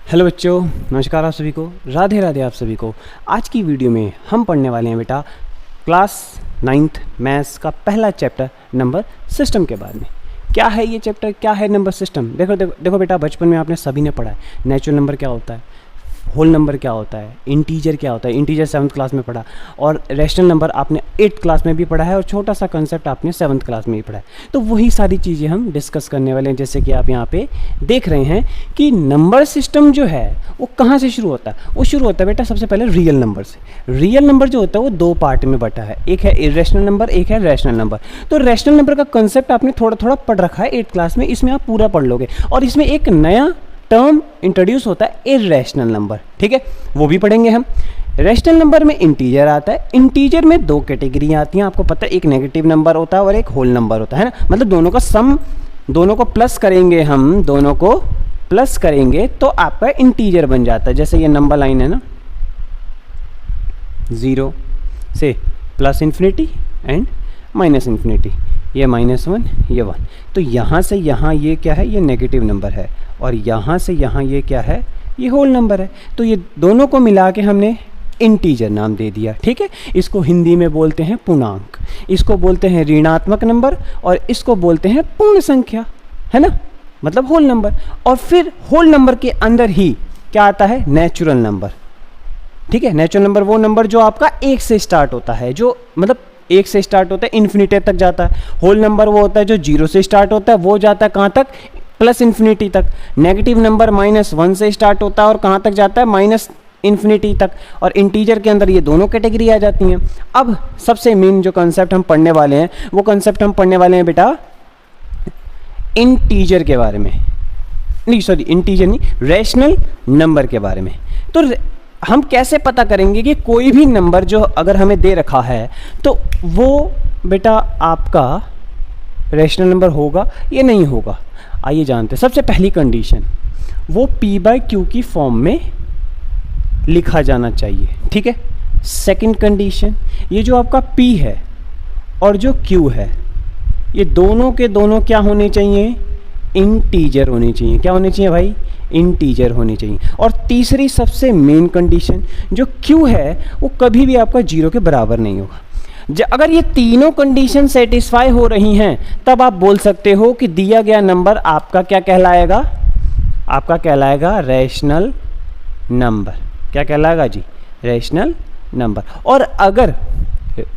Hello बच्चों, नमस्कार आप सभी को, राधे राधे आप सभी को। आज की वीडियो में हम पढ़ने वाले हैं बेटा क्लास 9th मैथ्स का पहला चैप्टर नंबर सिस्टम के बारे में। क्या है ये चैप्टर, क्या है नंबर सिस्टम। देखो बेटा, बचपन में आपने सभी ने पढ़ा है नेचुरल नंबर क्या होता है, होल नंबर क्या होता है, इंटीजर क्या होता है। इंटीजर 7th क्लास में पढ़ा और रैशनल नंबर आपने 8th क्लास में भी पढ़ा है और छोटा सा कंसेप्ट आपने 7th क्लास में भी पढ़ा है। तो वही सारी चीज़ें हम डिस्कस करने वाले हैं। जैसे कि आप यहाँ पे देख रहे हैं कि नंबर सिस्टम जो है वो कहाँ से शुरू होता है। वो शुरू होता है बेटा सबसे पहले रियल नंबर से। रियल नंबर जो होता है वो दो पार्ट में बटा है, एक है इरेशनल नंबर, एक है रैशनल नंबर। तो रैशनल नंबर का कंसेप्ट आपने थोड़ा थोड़ा पढ़ रखा है 8th क्लास में, इसमें आप पूरा पढ़ लोगे। और इसमें एक नया टर्म इंट्रोड्यूस होता है इरेशनल नंबर, ठीक है, वो भी पढ़ेंगे हम। रैशनल नंबर में इंटीजर आता है। इंटीजर में दो कैटेगरी आती हैं, आपको पता है, एक नेगेटिव नंबर होता है और एक होल नंबर होता है ना। मतलब दोनों का सम, दोनों को प्लस करेंगे हम, दोनों को प्लस करेंगे तो आपका इंटीजर बन जाता है। जैसे ये नंबर लाइन है ना, 0 से plus infinity and minus infinity, ये -1 ये 1। तो यहाँ से यहाँ ये क्या है, ये नेगेटिव नंबर है और यहाँ से यहाँ ये क्या है, ये होल नंबर है। तो ये दोनों को मिला के हमने इंटीजर नाम दे दिया, ठीक है। इसको हिंदी में बोलते हैं पूर्णांक, इसको बोलते हैं ऋणात्मक नंबर और इसको बोलते हैं पूर्ण संख्या, है ना, मतलब होल नंबर। और फिर होल नंबर के अंदर ही क्या आता है, नेचुरल नंबर, ठीक है। नेचुरल नंबर वो नंबर जो आपका 1 से स्टार्ट होता है, जो मतलब 1 से स्टार्ट होता है इन्फिनिटी तक जाता है। होल नंबर वो होता है जो 0 से स्टार्ट होता है, वो जाता है कहाँ तक, प्लस इन्फिनिटी तक। नेगेटिव नंबर -1 से स्टार्ट होता है और कहाँ तक जाता है, माइनस इन्फिनिटी तक। और इंटीजर के अंदर ये दोनों कैटेगरी आ जाती हैं। अब सबसे मेन जो कंसेप्ट हम पढ़ने वाले हैं, वो कंसेप्ट हम पढ़ने वाले हैं बेटा इंटीजर के बारे में, नहीं सॉरी इंटीजर नहीं, रैशनल नंबर के बारे में। तो हम कैसे पता करेंगे कि कोई भी नंबर जो अगर हमें दे रखा है तो वो बेटा आपका रैशनल नंबर होगा या नहीं होगा। आइए जानते हैं। सबसे पहली कंडीशन, वो p/q की फॉर्म में लिखा जाना चाहिए, ठीक है। सेकंड कंडीशन, ये जो आपका p है और जो q है, ये दोनों के दोनों क्या होने चाहिए, इंटीजर होने चाहिए। क्या होने चाहिए भाई, इंटीजर होने चाहिए। और तीसरी सबसे मेन कंडीशन, जो q है वो कभी भी आपका 0 के बराबर नहीं होगा। अगर ये तीनों कंडीशन सेटिस्फाई हो रही हैं तब आप बोल सकते हो कि दिया गया नंबर आपका क्या कहलाएगा, आपका कहलाएगा रैशनल नंबर। क्या कहलाएगा जी, रैशनल नंबर। और अगर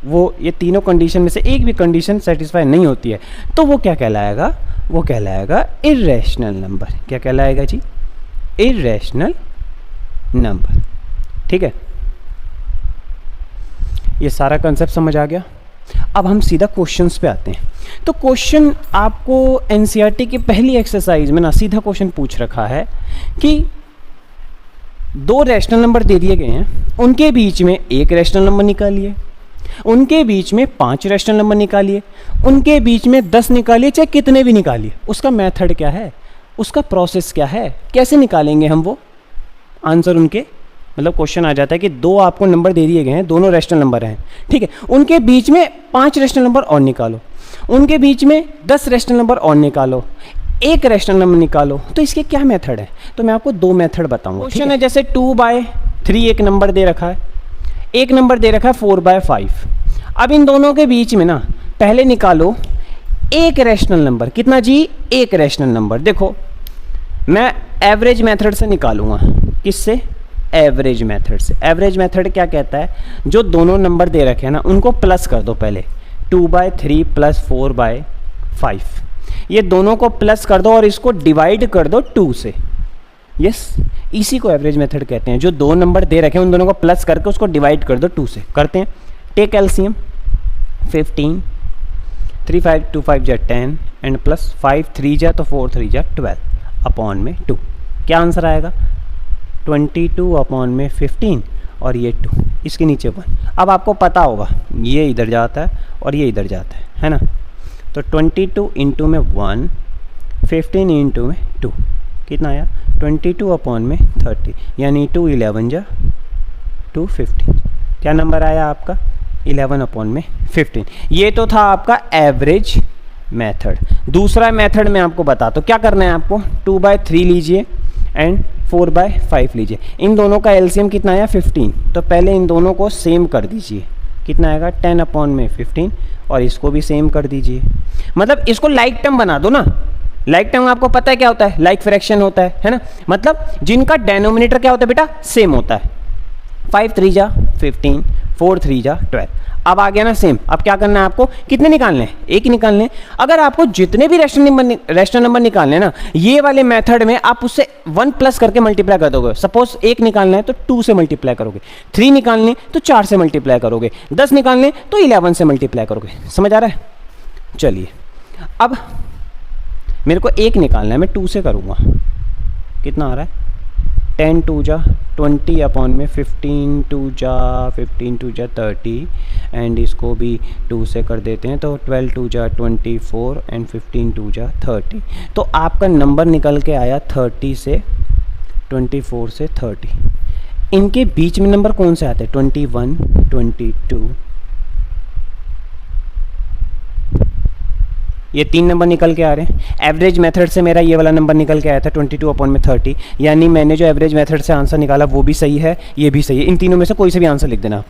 वो ये तीनों कंडीशन में से एक भी कंडीशन सेटिस्फाई नहीं होती है तो वो क्या कहलाएगा, वो कहलाएगा इर्रेशनल नंबर। क्या कहलाएगा जी, इर्रेशनल नंबर, ठीक है। ये सारा कंसेप्ट समझ आ गया। अब हम सीधा क्वेश्चंस पे आते हैं। तो क्वेश्चन आपको एनसीईआरटी की पहली एक्सरसाइज में ना सीधा क्वेश्चन पूछ रखा है कि दो रैशनल नंबर दे दिए गए हैं, उनके बीच में एक रैशनल नंबर निकालिए, उनके बीच में 5 रैशनल नंबर निकालिए, उनके बीच में 10 निकालिए, चाहे कितने भी निकालिए। उसका मेथड क्या है, उसका प्रोसेस क्या है, कैसे निकालेंगे हम वो आंसर उनके। मतलब क्वेश्चन आ जाता है कि दो आपको नंबर दे दिए गए हैं, दोनों रैशनल नंबर हैं, ठीक है, उनके बीच में 5 रैशनल नंबर और निकालो, उनके बीच में 10 रैशनल नंबर और निकालो, एक रैशनल नंबर निकालो। तो इसके क्या मेथड है, तो मैं आपको 2 मेथड बताऊंगा। क्वेश्चन है जैसे 2/3 एक नंबर दे रखा है, एक नंबर दे रखा है 4/5। अब इन दोनों के बीच में ना पहले निकालो एक रैशनल नंबर। कितना जी, एक रैशनल नंबर। देखो मैं एवरेज मेथड से निकालूंगा। किससे, एवरेज मेथड से। एवरेज मेथड क्या कहता है, जो दोनों नंबर दे रखे हैं ना उनको प्लस कर दो पहले। 2/3 + 4/5, ये दोनों को प्लस कर दो और इसको डिवाइड कर दो 2 से। यस, इसी को एवरेज मेथड कहते हैं। जो दो नंबर दे रखे हैं उन दोनों को प्लस करके उसको डिवाइड कर दो 2 से। करते हैं, टेक एलसीएम। 15 3 5 2 5 जा 10 एंड प्लस 5 3 जा तो 4 3 जा 12 अपॉन में 2। क्या आंसर आएगा, 22 अपॉन में 15 और ये 2, इसके नीचे 1। अब आपको पता होगा ये इधर जाता है और ये इधर जाता है ना। तो 22 इंटू में 1, 15 इंटू में 2, कितना आया, 22 अपॉन में 30, यानी 2 11 जा 2 15। क्या नंबर आया आपका, 11 अपॉन में 15। ये तो था आपका एवरेज मेथड। दूसरा मेथड मैं आपको बताता हूँ। क्या करना है आपको, 2/3 लीजिए एंड 4/5 लीजिए। इन दोनों का एलसीएम कितना आया 15, तो पहले इन दोनों को सेम कर दीजिए। कितना आएगा 10/15 और इसको भी सेम कर दीजिए। मतलब इसको लाइक टर्म बना दो ना। लाइक टर्म आपको पता है क्या होता है, लाइक फ्रैक्शन होता है ना। मतलब जिनका डेनोमिनेटर क्या होता है बेटा, सेम होता है। 5 3 जा 15, 4 3 जा 12। अब आ गया ना सेम। अब क्या करना है आपको, कितने निकालने हैं, एक ही निकालने हैं। अगर आपको जितने भी रैशनल नंबर निकालने हैं ना, ये वाले मेथड में आप उससे 1 प्लस करके मल्टीप्लाई कर दोगे। सपोज 1 निकालना है तो 2 से मल्टीप्लाई करोगे, 3 निकालने तो 4 से मल्टीप्लाई करोगे, 10 निकालने तो 11 से मल्टीप्लाई करोगे। समझ आ रहा है? चलिए अब मेरे को 1 निकालना है, मैं 2 से करूँगा। कितना आ रहा है 10 2 जा 20/15, 15 2 जा 30 एंड इसको भी 2 से कर देते हैं तो 12 2 जा 24 एंड 15 2 जा 30। तो आपका नंबर निकल के आया 30 से 24 से 30। इनके बीच में नंबर कौन से आते हैं 21 22, ये 3 नंबर निकल के आ रहे हैं। एवरेज मेथड से मेरा ये वाला नंबर निकल के आया था 22/30, यानी मैंने जो एवरेज मेथड से आंसर निकाला वो भी सही है, ये भी सही है। इन तीनों में से कोई से भी आंसर लिख देना आप,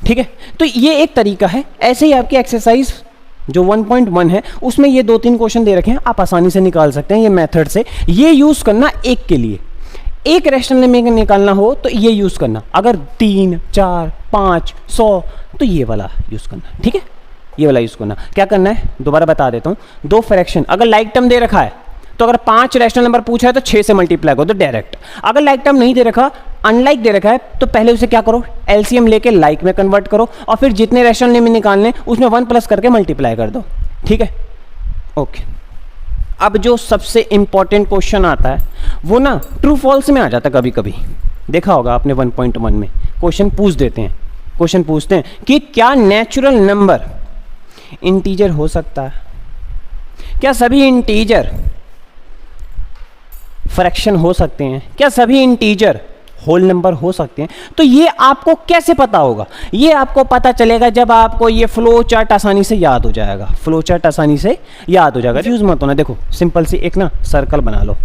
ठीक है। तो ये एक तरीका है। ऐसे ही आपकी एक्सरसाइज जो 1.1 है उसमें ये 2-3 क्वेश्चन दे रखे हैं, आप आसानी से निकाल सकते हैं ये मेथड से। ये यूज़ करना एक के लिए, एक रैशनल नंबर निकालना हो तो ये यूज़ करना। अगर 3 4 5 100 तो ये वाला यूज़ करना, ठीक है। ये वाला यूज़ करना। क्या करना है दोबारा बता देता हूँ। 2 फ्रैक्शन अगर लाइक टर्म दे रखा है तो अगर 5 रैशनल नंबर पूछा है तो 6 से मल्टीप्लाई करो तो डायरेक्ट। अगर लाइक टर्म नहीं दे रखा, अनलाइक दे रखा है, तो पहले उसे क्या करो, एलसीएम लेके लाइक में कन्वर्ट करो और फिर जितने रैशनल नंबर निकालने उसमें 1 प्लस करके मल्टीप्लाई कर दो, ठीक है। ओके, अब जो सबसे इंपॉर्टेंट क्वेश्चन आता है वो ना ट्रू फॉल्स में आ जाता है। कभी कभी देखा होगा आपने 1.1 में क्वेश्चन पूछ देते हैं, क्वेश्चन पूछते हैं कि क्या नेचुरल नंबर इंटीजर हो सकता है, क्या सभी इंटीजर फ्रैक्शन हो सकते हैं, क्या सभी इंटीजर होल नंबर हो सकते हैं। तो ये आपको कैसे पता होगा, ये आपको पता चलेगा जब आपको ये फ्लो चार्ट आसानी से याद हो जाएगा। फ्लो चार्ट आसानी से याद हो जाएगा, यूज मत होना। देखो सिंपल सी एक ना सर्कल बना लो।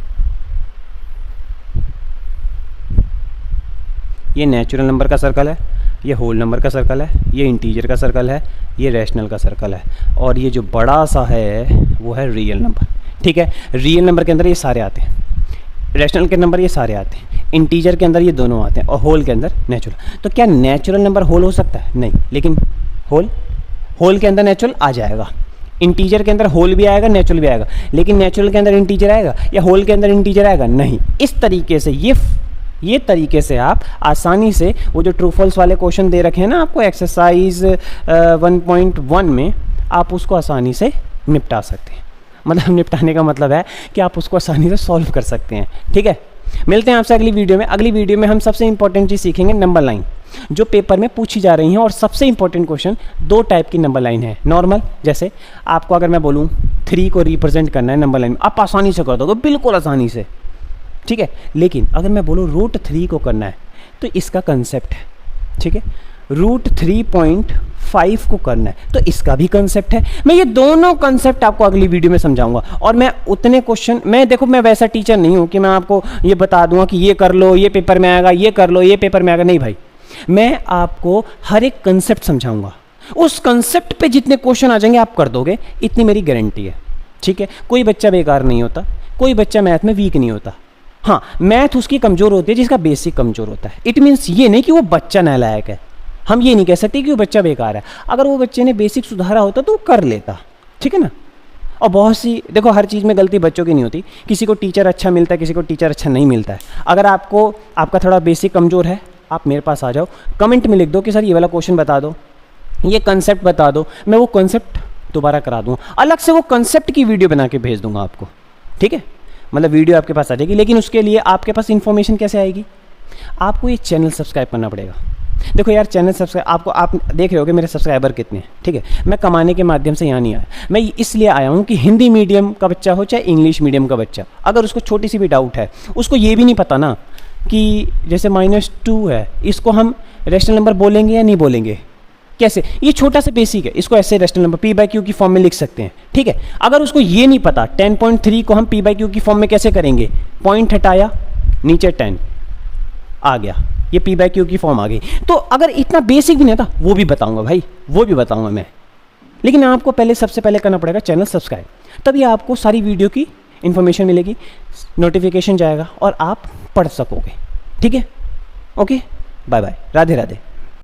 ये नेचुरल नंबर का सर्कल है, ये होल नंबर का सर्कल है, ये इंटीजर का सर्कल है, ये रैशनल का सर्कल है, और ये जो बड़ा सा है वो है रियल नंबर, ठीक है। रियल नंबर के अंदर ये सारे आते हैं, रैशनल के नंबर ये सारे आते हैं, इंटीजर के अंदर ये दोनों आते हैं और होल के अंदर नेचुरल। तो क्या नेचुरल नंबर होल हो सकता है? नहीं, लेकिन होल के अंदर नेचुरल आ जाएगा। इंटीजर के अंदर होल भी आएगा, नेचुरल भी आएगा, लेकिन नेचुरल के अंदर इंटीजर आएगा या होल के अंदर इंटीजर आएगा? नहीं। इस तरीके से ये तरीके से आप आसानी से वो जो ट्रू फॉल्स वाले क्वेश्चन दे रखे हैं ना आपको एक्सरसाइज 1.1 में, आप उसको आसानी से निपटा सकते हैं। मतलब निपटाने का मतलब है कि आप उसको आसानी से सॉल्व कर सकते हैं, ठीक है। मिलते हैं आपसे अगली वीडियो में। अगली वीडियो में हम सबसे इंपॉर्टेंट चीज़ सीखेंगे नंबर लाइन, जो पेपर में पूछी जा रही हैं। और सबसे इंपॉर्टेंट क्वेश्चन 2 टाइप की नंबर लाइन है। नॉर्मल, जैसे आपको अगर मैं बोलूँ 3 को रिप्रेजेंट करना है नंबर लाइन में, आप आसानी से कर दोगे, बिल्कुल आसानी से, ठीक है। लेकिन अगर मैं बोलूँ √3 को करना है तो इसका कंसेप्ट है, ठीक है। √3.5 को करना है तो इसका भी कंसेप्ट है। मैं ये दोनों कंसेप्ट आपको अगली वीडियो में समझाऊंगा। और मैं उतने क्वेश्चन, मैं वैसा टीचर नहीं हूँ कि मैं आपको ये बता दूंगा कि ये कर लो ये पेपर में आएगा, ये कर लो ये पेपर में आएगा। नहीं भाई, मैं आपको हर एक कंसेप्ट समझाऊंगा। उस कंसेप्ट पे जितने क्वेश्चन आ जाएंगे आप कर दोगे, इतनी मेरी गारंटी है, ठीक है। कोई बच्चा बेकार नहीं होता, कोई बच्चा मैथ में वीक नहीं होता। हाँ, मैथ उसकी कमज़ोर होती है जिसका बेसिक कमज़ोर होता है। इट मीन्स ये नहीं कि वो बच्चा नालायक है, हम ये नहीं कह सकते कि वो बच्चा बेकार है। अगर वो बच्चे ने बेसिक सुधारा होता तो वो कर लेता, ठीक है ना। और बहुत सी, देखो हर चीज़ में गलती बच्चों की नहीं होती। किसी को टीचर अच्छा मिलता है, किसी को टीचर अच्छा नहीं मिलता है। अगर आपका थोड़ा बेसिक कमज़ोर है, आप मेरे पास आ जाओ, कमेंट में लिख दो कि सर ये वाला क्वेश्चन बता दो, ये कंसेप्ट बता दो, मैं वो कंसेप्ट दोबारा करा दूँगा। अलग से वो कंसेप्ट की वीडियो बना के भेज दूँगा आपको, ठीक है। मतलब वीडियो आपके पास आ जाएगी। लेकिन उसके लिए आपके पास इन्फॉर्मेशन कैसे आएगी? आपको ये चैनल सब्सक्राइब करना पड़ेगा। देखो यार, चैनल सब्सक्राइब, आप देख रहे होगे मेरे सब्सक्राइबर कितने हैं, ठीक है। मैं कमाने के माध्यम से यहाँ नहीं आया, मैं इसलिए आया हूँ कि हिंदी मीडियम का बच्चा हो चाहे इंग्लिश मीडियम का बच्चा, अगर उसको छोटी सी भी डाउट है, उसको ये भी नहीं पता ना कि जैसे -2 है, इसको हम रैशनल नंबर बोलेंगे या नहीं बोलेंगे, कैसे, ये छोटा सा बेसिक है, इसको ऐसे रैशनल नंबर P/Q की फॉर्म में लिख सकते हैं, ठीक है। अगर उसको ये नहीं पता 10.3 को हम P/Q की फॉर्म में कैसे करेंगे, पॉइंट हटाया, नीचे 10 आ गया, ये P बाई क्यू की फॉर्म आ गई। तो अगर इतना बेसिक भी नहीं था वो भी बताऊंगा भाई, वो भी बताऊंगा मैं, लेकिन आपको पहले सबसे पहले करना पड़ेगा चैनल सब्सक्राइब, तभी आपको सारी वीडियो की इन्फॉर्मेशन मिलेगी, नोटिफिकेशन जाएगा और आप पढ़ सकोगे। ठीक है, okay, bye bye, Radhe Radhe.